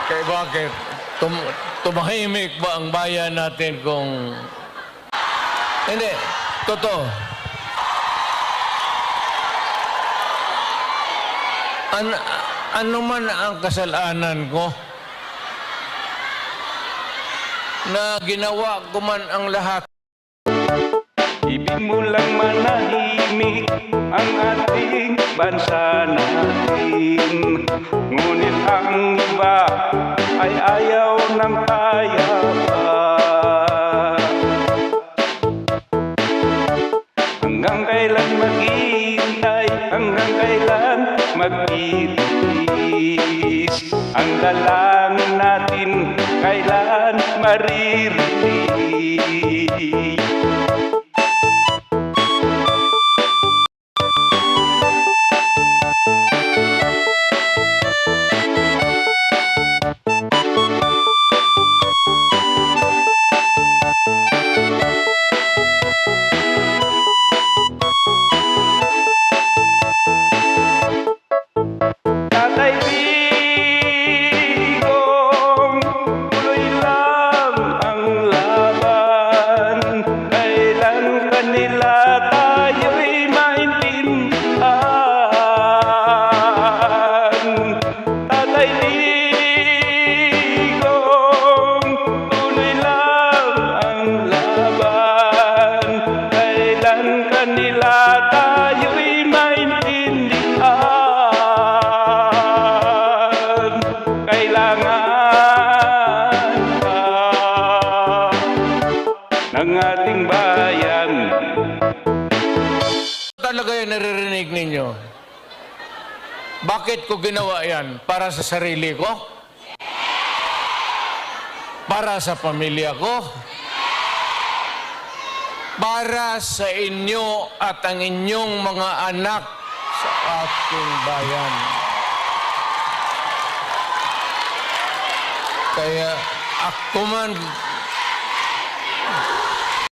Kaya bakit? Tumahimik ba ang bayan natin kung... Hindi, totoo. Ano man ang kasalanan ko, na ginawa ko man ang lahat. Ibig mo lang manahimik ang ating bansa natin. Ngunit ang iba ay ayaw ng payapa. Hanggang kailan maghihintay, hanggang kailan magtitiis. Ang dalangin natin kailan maririnig. Tatay Digong, tuloy lang ang laban. Kailan kanila tayo'y maintindihan? Tatay Digong, tuloy lang ang laban. Kailan kanila tayo'y maintindihan? Kailangan ka ng ating bayan. Talaga yung naririnig ninyo. Bakit ko ginawa yan? Para sa sarili ko? Para sa pamilya ko? Para sa inyo at ang inyong mga anak sa ating bayan. Kaya ako man